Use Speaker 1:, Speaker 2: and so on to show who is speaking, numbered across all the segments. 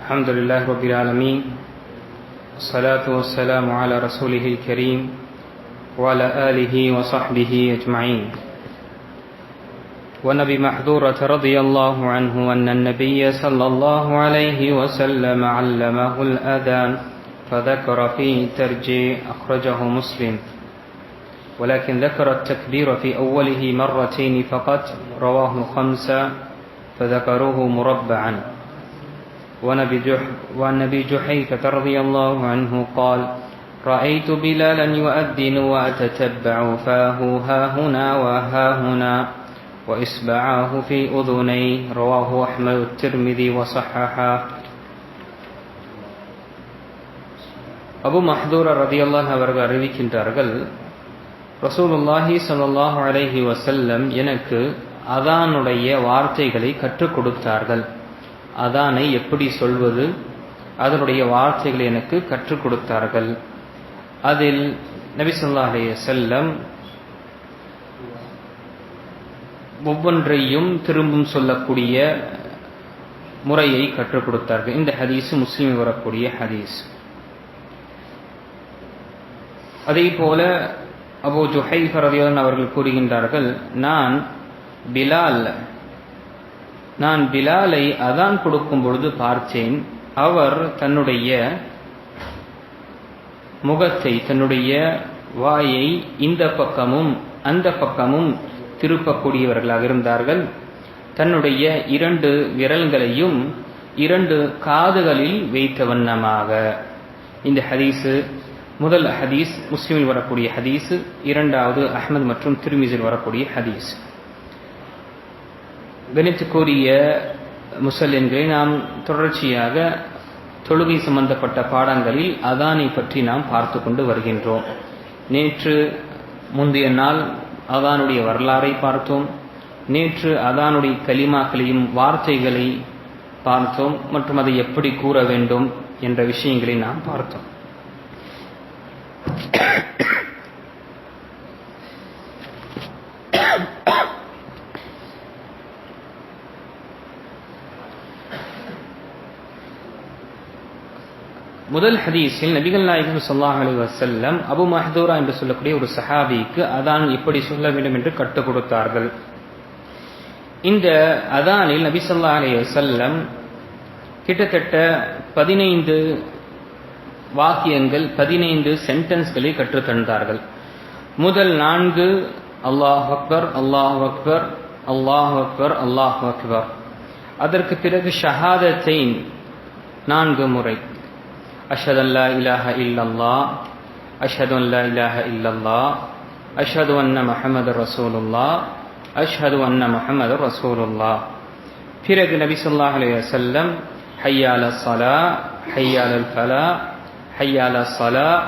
Speaker 1: الحمد لله رب العالمين، الصلاة والسلام على رسوله الكريم وعلى آله وصحبه أجمعين. ونبي محذورة رضي الله عنه أن النبي صلى الله عليه وسلم علمه الأذان فذكر فيه ترجيع، أخرجه مسلم، ولكن ذكر التكبير في أوله مرتين فقط، رواه خمسة فذكروه مربعا. وعن أبي جحيفة رضي الله عنه قال: رأيت بلالا يؤذن وأتتبع فاه هاهنا وهاهنا وإصبعاه في أذنيه، رواه أحمد الترمذي وصححه. அபு மஹ்தூரா ரலியல்லாஹு அவர்கள் அறிவிக்கின்றார்கள், ரசூலுல்லாஹி ஸல்லல்லாஹு அலைஹி வஸல்லம் எனக்கு அதானுடைய வார்த்தைகளை கற்றுக் கொடுத்தார்கள். அதானை எப்படி சொல்வது, அதனுடைய வார்த்தைகளை எனக்கு கற்றுக் கொடுத்தார்கள். அதில் நபி ஸல்லல்லாஹு அலைஹி வஸல்லம் ஒவ்வொன்றையும் திரும்பும் சொல்லக்கூடிய முறையை கற்றுக் கொடுத்தார்கள். இந்த ஹதீஸ் முஸ்லிமில் வரக்கூடிய ஹதீஸ். அதே போல அபூ ஜுஹைஃபா ரலியல்லாஹு அவர்கள் கூறுகின்றார்கள், நான் பிலாலை அதான் கொடுக்கும் பொழுது பார்த்தேன். அவர் தன்னுடைய முகத்தை, தன்னுடைய வாயை இந்த பக்கமும் அந்த பக்கமும் திருப்பக்கூடியவர்களாக இருந்தார்கள். தன்னுடைய 2 விரல்களையும் 2 காதுகளில் வைத்த வண்ணமாக. இந்த ஹதீஸு முதல் ஹதீஸ் முஸ்லிமில் வரக்கூடிய ஹதீஸ், இரண்டாவது அஹ்மத் மற்றும் திர்மிஸில் வரக்கூடிய ஹதீஸ். கணித்துக்குரிய முஸல்லின்களை நாம் தொடர்ச்சியாக தொழுகை சம்பந்தப்பட்ட பாடங்களில் அதானை பற்றி நாம் பார்த்து கொண்டு வருகின்றோம். நேற்று முந்தைய நாள் அதானுடைய வரலாறை பார்த்தோம். நேற்று அதானுடைய கலிமாக்களையும் வார்த்தைகளை பார்த்தோம் மற்றும் அதை எப்படி கூற வேண்டும் என்ற விஷயங்களை நாம் பார்த்தோம். முதல் ஹதீஸில் நபிகள் நாயகம் ஸல்லல்லாஹு அலைஹி வஸல்லம் அபு மஹ்தூரா என்று சொல்லக்கூடிய ஒரு சஹாபிக்கு அதான் எப்படி சொல்ல வேண்டும் என்று கற்றுக் கொடுத்தார்கள். இந்த அதானில் நபி ஸல்லல்லாஹு அலைஹி வஸல்லம் கிட்டத்தட்ட 15 வாக்கியங்கள், 15 சென்டென்ஸ்களை கற்றுத் தந்தார்கள். முதல் 4 அல்லாஹ் அக்பர், அல்லாஹ் அக்பர், அல்லாஹ் அக்பர், அல்லாஹ் அக்பர். அதற்கு பிறகு ஷஹாதத்தைன் 4 முறை. அஷ்ஹது அல்லா இலாஹ இல்லல்லாஹ், அஷ்ஹது அல்லா இலாஹ இல்லல்லாஹ், அஷ்ஹது அன்ன முஹம்மதுர் ரசூலுல்லாஹ், அஷ்ஹது அன்ன முஹம்மதுர் ரசூலுல்லாஹ். பிறகு நபி ஸல்லல்லாஹு அலைஹி வஸல்லம் ஹய்ய அலஸ் ஸலாஹ், ஹய்ய அலல் ஃபலாஹ், ஹய்ய அலஸ் ஸலாஹ்,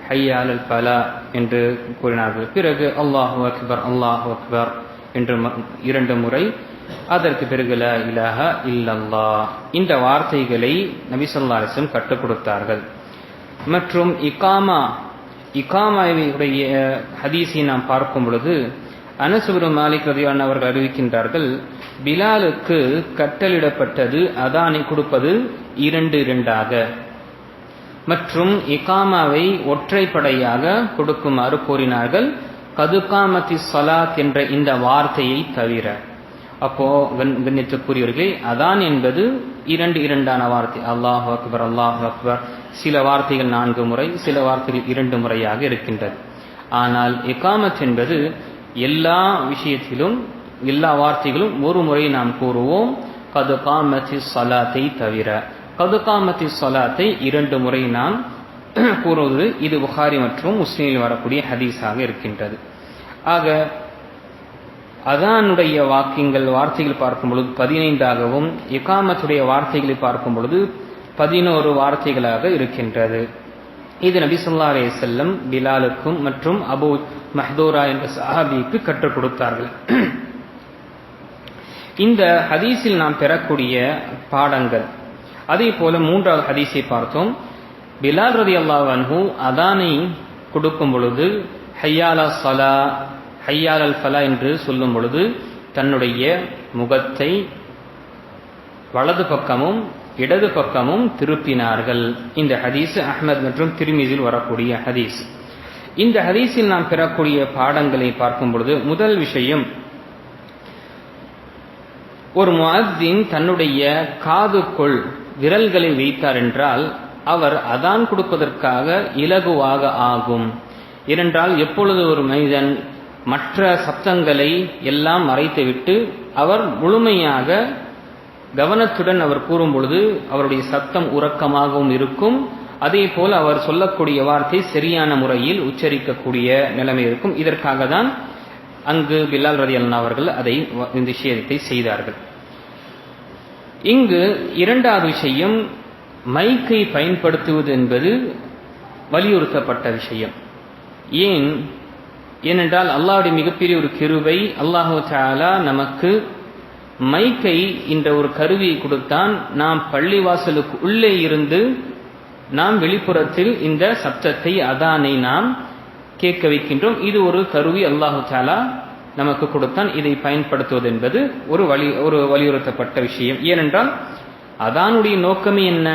Speaker 1: ஹய்ய அலல் ஃபலாஹ் என்று கூறினார்கள். பிறகு அல்லாஹு அக்பர், அல்லாஹு அக்பர் என்று 2 முறை. அதற்கு பிறகு லா இலாஹ இல்லல்லாஹ். இந்த வார்த்தைகளை நபி ஸல்லல்லாஹு அலைஹி வஸல்லம் கற்றுக் கொடுத்தார்கள். மற்றும் இகாமாவுடைய ஹதீஸை நாம் பார்க்கும் பொழுது அனஸ் இப்னு மாலிக் ரலியல்லாஹு அன்ஹு அவர்கள் அறிவிக்கின்றார்கள், பிலாலுக்கு கட்டளிடப்பட்டது அதானை கொடுப்பது 2-2ஆக மற்றும் இகாமாவை ஒற்றைப்படையாக கொடுக்குமாறு கூறினார்கள், கதுகாமத்தி ஸலாத் என்ற இந்த வார்த்தையை தவிர. அப்போ கண்ணியத்துக்குரியவர்களே, அதான் என்பது 2-2ஆன வார்த்தை. அல்லாஹு அக்பர், அல்லாஹு அக்பர். சில வார்த்தைகள் 4 முறை, சில வார்த்தைகள் 2 முறையாக இருக்கின்றது. ஆனால் இகாமத் என்பது எல்லா விஷயத்திலும், எல்லா வார்த்தைகளும் 1 முறை நாம் கூறுவோம், கதுகாமத்தி ஸலாத்தை தவிர. கதுகாமத்தி ஸலாத்தை 2 முறை நாம் கூறுவது இது புகாரி மற்றும் முஸ்லிமில் வரக்கூடிய ஹதீஸாக இருக்கின்றது. ஆக அதானுடைய வார்த்தைகள் பார்க்கும் பொழுது 15ஆகவும், இகாமத்துடைய வார்த்தைகளை பார்க்கும் பொழுது 11 வார்த்தைகளாக இருக்கின்றது. இது நபி ஸல்லல்லாஹு அலைஹி வஸல்லம் பிலாலுக்கும் மற்றும் அபூ மஹ்தூரா என்ற சஹாபிக்கு கற்றுக் கொடுத்தார்கள். இந்த ஹதீஸில் நாம் பெறக்கூடிய பாடங்கள். அதே போல 3வது ஹதீஸை பார்த்தோம். பிலால் ரலியல்லாஹு அன்ஹு அதானை கொடுக்கும் பொழுது ஹய்ய அலஸ் ஸலாஹ், ஹய்ய அலல் ஃபலாஹ் என்று சொல்லும் பொழுது தன்னுடைய முகத்தை வலது பக்கமும் இடது பக்கமும் திருப்பினார்கள். இந்த ஹதீஸ் அஹ்மத் மற்றும் திர்மிஸில் வரக்கூடிய ஹதீஸ். இந்த ஹதீஸில் நாம் பெறக்கூடிய பாடங்களை பார்க்கும் பொழுது, முதல் விஷயம், ஒரு முஅத்தின் தன்னுடைய காதுக்குள் விரல்களை வைத்தார் என்றால் அவர் அதான் கொடுப்பதற்காக இலகுவாக ஆகும். ஏனென்றால் எப்பொழுது ஒரு மனிதன் மற்ற சப்தங்களை எல்லாம் மறைத்துவிட்டு அவர் முழுமையாக கவனத்துடன் அவர் கூறும் பொழுது அவருடைய சத்தம் உறக்கமாகவும் இருக்கும். அதே போல் அவர் சொல்லக்கூடிய வார்த்தை சரியான முறையில் உச்சரிக்கக்கூடிய நிலைமை இருக்கும். இதற்காக தான் அங்கு பிலால் ரலியல்லாஹு அவர்கள் இந்த விஷயத்தை செய்தார்கள். இங்கு இரண்டாவது விஷயம், மைக்கை பயன்படுத்துவது என்பது வலியுறுத்தப்பட்ட விஷயம். ஏனென்றால் அல்லாஹ்வுடைய மிகப்பெரிய ஒரு கிருபை, அல்லாஹு தஆலா நமக்கு மைக்கை என்ற ஒரு கருவியை கொடுத்தான். நாம் பள்ளிவாசலுக்கு உள்ளே இருந்து நாம் வெளிப்புறத்தில் இந்த சப்தத்தை அதானை நாம் கேட்க வைக்கின்றோம். இது ஒரு கருவி அல்லாஹு தஆலா நமக்கு கொடுத்தான். இதை பயன்படுத்துவது என்பது ஒரு வலியுறுத்தப்பட்ட விஷயம். ஏனென்றால் அதானுடைய நோக்கமே என்ன?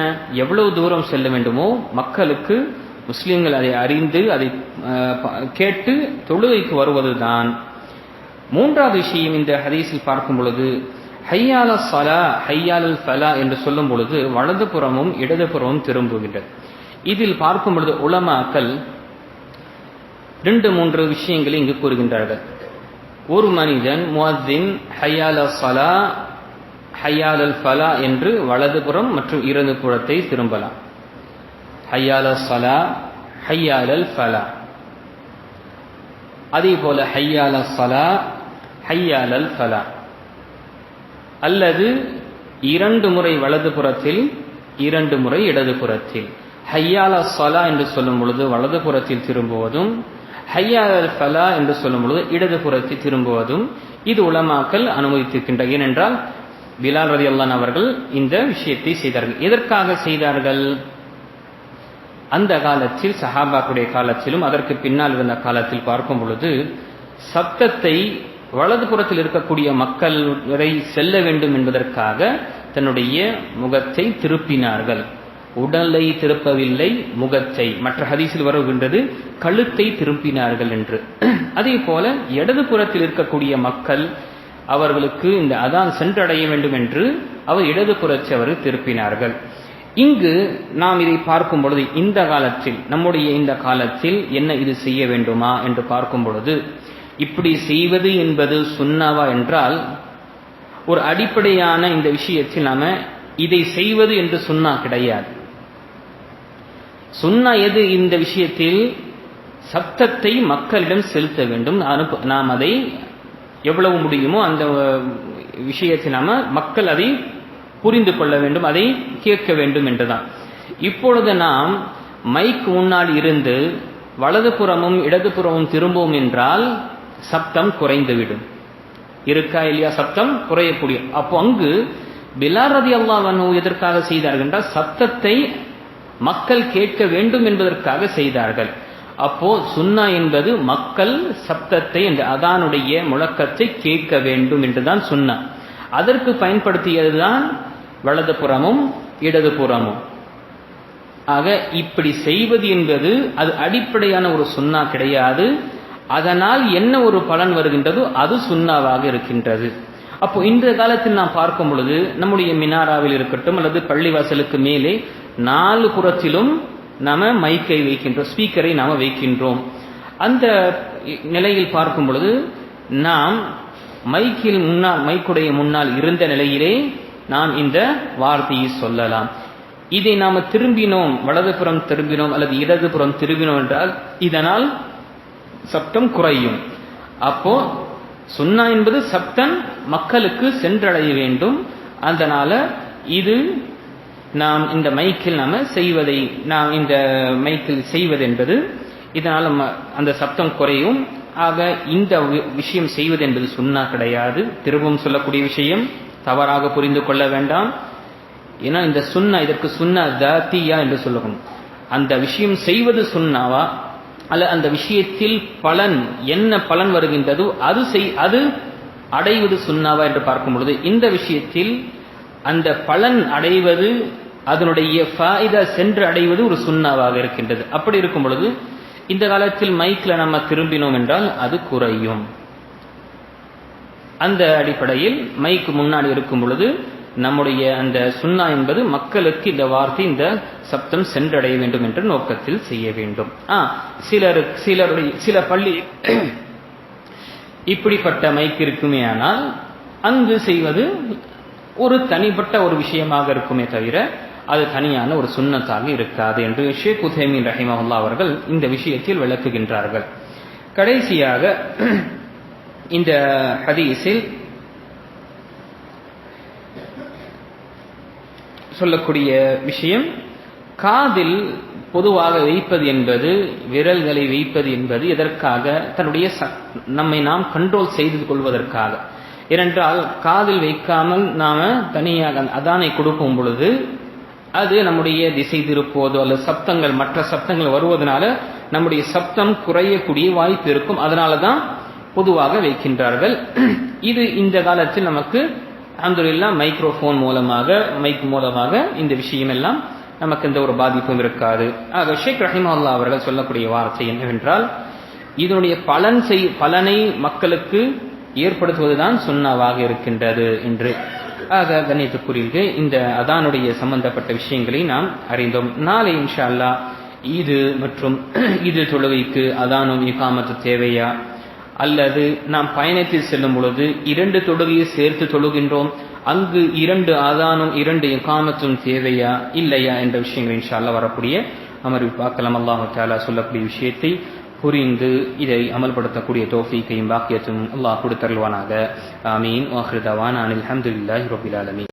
Speaker 1: எவ்வளவு தூரம் செல்ல வேண்டுமோ மக்களுக்கு, முஸ்லிம்கள் அதை அறிந்து அதை கேட்டு தொழுகைக்கு வருவதுதான். மூன்றாவது விஷயம், இந்த ஹதீஸில் பார்க்கும் பொழுது ஹையால ஸலா ஹையாலுல் ஃபலா என்று சொல்லும் பொழுது வலது புறமும் இடது புறமும் திரும்புகின்றது. இதில் பார்க்கும் பொழுது உலமாக்கள் 2-3 விஷயங்களை இங்கு கூறுகின்றார்கள். ஒரு மனிதன் முஅத்தின் ஹையால ஸலா ஹையாலுல் ஃபலா என்று வலதுபுறம் மற்றும் இடது புறத்தை திரும்பலாம். ஹையால ஸலா ஹையாலுல் ஃபலா, அதே போல ஹையால ஸலா ஹையாலுல் ஃபலா, அல்லது 2 முறை வலது புறத்தில் 2 முறை இடது புறத்தில். ஹையால ஸலா என்று சொல்லும் பொழுது வலது புறத்தில் திரும்புவதும், ஹையாலுல் ஃபலா என்று சொல்லும் பொழுது இடது புறத்தில் திரும்புவதும் இது உலமாக்கள் அனுமதித்திருக்கின்றனர். ஏனென்றால் பிலால் ரலியல்லாஹு அவர்கள் இந்த விஷயத்தை செய்தார்கள். எதற்காக செய்தார்கள்? அந்த காலத்தில், சஹாபாக்களுடைய காலத்திலும் அதற்கு பின்னால் இருந்த காலத்தில் பார்க்கும் பொழுது சப்தத்தை வலது புறத்தில் இருக்கக்கூடிய மக்கள் வரை செல்ல வேண்டும் என்பதற்காக தன்னுடைய முகத்தை திருப்பினார்கள். உடலை திருப்பவில்லை, முகத்தை. மற்ற ஹதீஸில் வருகின்றது கழுத்தை திருப்பினார்கள் என்று. அதே போல இடது புறத்தில் இருக்கக்கூடிய மக்கள் அவர்களுக்கு இந்த அதான் சென்றடைய வேண்டும் என்று அவர் இடது புறத்தை அவர் திருப்பினார்கள். இங்கு நாம் இதை பார்க்கும் பொழுது இந்த காலத்தில், நம்முடைய இந்த காலத்தில் என்ன இது செய்ய வேண்டுமா என்று பார்க்கும் பொழுது, இப்படி செய்வது என்பது சுன்னாவா என்றால், ஒரு அடிப்படையான இந்த விஷயத்தில் நாம இதை செய்வது என்று சுன்னா கிடையாது. சுன்னா எது? இந்த விஷயத்தில் சப்தத்தை மக்களிடம் செலுத்த வேண்டும். நாம் அதை எவ்வளவு முடியுமோ அந்த விஷயத்தில் நாம மக்கள் அதை புரிந்து கொள்ள வேண்டும், அதை கேட்க வேண்டும் என்றுதான். இப்பொழுது நாம் மைக் முன்னால் இருந்து வலது புறமும் இடது புறமும் திரும்புவோம் என்றால் சப்தம் குறைந்துவிடும். இருக்கா இல்லையா? சப்தம் குறையக்கூடிய. அப்போ அங்கு பிலால் ரலியல்லாஹு அன்ஹு எதற்காக செய்தார்கள் என்றால் சப்தத்தை மக்கள் கேட்க வேண்டும் என்பதற்காக செய்தார்கள். அப்போ சுன்னா என்பது மக்கள் சப்தத்தை, இந்த அதானுடைய முழக்கத்தை கேட்க வேண்டும் என்றுதான் சுன்னா. அதற்கு பயன்படுத்தியதுதான் வலது புறமும் இடது புறமும். ஆக இப்படி செய்வது என்பது அது அடிப்படையான ஒரு சுன்னா கிடையாது. அதனால் என்ன ஒரு பலன் வருகின்றதோ அது சுன்னாவாக இருக்கின்றது. அப்போ இந்த காலத்தில் நாம் பார்க்கும் பொழுது நம்முடைய மினாராவில் இருக்கட்டும் அல்லது பள்ளிவாசலுக்கு மேலே 4 புறத்திலும் நாம மைக்கை வைக்கின்றோம், ஸ்பீக்கரை நாம வைக்கின்றோம். அந்த நிலையில் பார்க்கும் பொழுது நாம் மைக்குடைய முன்னால் இருந்த நிலையிலே நாம் இந்த வார்த்தையை சொல்லலாம். இதை நாம திரும்பினோம், வலதுபுறம் திரும்பினோம் அல்லது இடதுபுறம் திரும்பினோம் என்றால் இதனால் சப்தம் குறையும். அப்போ சுன்னா என்பது சப்தம் மக்களுக்கு சென்றடைய வேண்டும். அதனால இது நாம் இந்த மைக்கில் நாம் இந்த மைக்கில் செய்வது என்பது இதனால் அந்த சப்தம் குறையும். ஆக இந்த விஷயம் செய்வது என்பது சுன்னா கிடையாது. திரும்பவும் சொல்லக்கூடிய விஷயம், தவறாக புரிந்து கொள்ள வேண்டாம். ஏன்னா இந்த சுன்னா, இதற்கு சுன்னா தாத்தியா என்று சொல்லணும். அந்த விஷயம் செய்வது சுன்னாவா அல்ல அந்த விஷயத்தில் பலன் என்ன பலன் வருகின்றதோ அது அடைவது சுன்னாவா என்று பார்க்கும் பொழுது இந்த விஷயத்தில் அந்த பலன் அடைவது, அதனுடைய ஃபாயிதா சென்று அடைவது ஒரு சுன்னாவாக இருக்கின்றது. அப்படி இருக்கும் பொழுது இந்த காலத்தில் மைக்கில் நம்ம திரும்பினோம் என்றால் அது குறையும். அந்த அடிப்படையில் மைக்கு முன்னாடி இருக்கும் பொழுது நம்முடைய அந்த சுன்னா என்பது மக்களுக்கு இந்த வார்த்தை, இந்த சப்தம் சென்றடைய வேண்டும் என்ற நோக்கத்தில் செய்ய வேண்டும். சில பள்ளி இப்படிப்பட்ட மைக்கு இருக்குமே, ஆனால் அங்கு செய்வது ஒரு தனிப்பட்ட ஒரு விஷயமாக இருக்குமே தவிர அது தனியான ஒரு சுன்னத்தாக இருக்காது என்று ஷேக் உதைமீன் ரஹிமஹுல்லாஹ் அவர்கள் இந்த விஷயத்தில் விளக்குகின்றார்கள். கடைசியாக இந்த ஹதீஸில் சொல்லக்கூடிய விஷயம், காதில் பொதுவாக வைப்பது என்பது, விரல்களை வைப்பது என்பது எதற்காக? தன்னுடைய நம்மை நாம் கண்ட்ரோல் செய்து கொள்வதற்காக. ஏனென்றால் காதில் வைக்காமல் நாம தனியாக அதானை கொடுக்கும் பொழுது அது நம்முடைய திசை திருப்போதோ அல்லது சப்தங்கள், மற்ற சப்தங்கள் வருவதனால நம்முடைய சப்தம் குறையக்கூடிய வாய்ப்பு இருக்கும். அதனால தான் பொதுவாக வைக்கின்றார்கள். இது இந்த காலத்தில் நமக்கு அல்ஹம்துலில்லாஹ் மைக்ரோஃபோன் மூலமாக, மைக் மூலமாக இந்த விஷயம் எல்லாம் நமக்கு எந்த ஒரு பாதிப்பும் இருக்காது. ஆக ஷேக் ரஹிமஹுல்லாஹ் அவர்கள் சொல்லக்கூடிய வார்த்தை என்னவென்றால், இதனுடைய பலனை மக்களுக்கு ஏற்படுத்துவதுதான் சுன்னாவாக இருக்கின்றது என்று. ஆக கண்ணியத்துக்குரிய இந்த அதானுடைய சம்பந்தப்பட்ட விஷயங்களை நாம் அறிந்தோம். நாளை இன்ஷா அல்லாஹ் ஈது மற்றும் ஈது தொழுகைக்கு அதானும் இகாமத்து தேவையா, அல்லது நாம் பயணத்தில் செல்லும் பொழுது 2 தொழுகையை சேர்த்து தொழுகின்றோம், அங்கு 2 அதானும் 2 இகாமத்தும் தேவையா இல்லையா என்ற விஷயங்கள் இன்ஷா அல்லாஹ் வரக்கூடிய அமர்வில் பார்க்கலாம். அல்லாஹு தஆலா சொல்லக்கூடிய விஷயத்தை புரிந்து இதை அமல்படுத்தக்கூடிய தௌஃபீக்கையும் பாக்கியத்தும் அல்லாஹ் கொடுத்தருள்வானாக. ஆமீன். வாஹிரு தவானா அனில் ஹம்துலில்லாஹி ரப்பில் ஆலமீன்.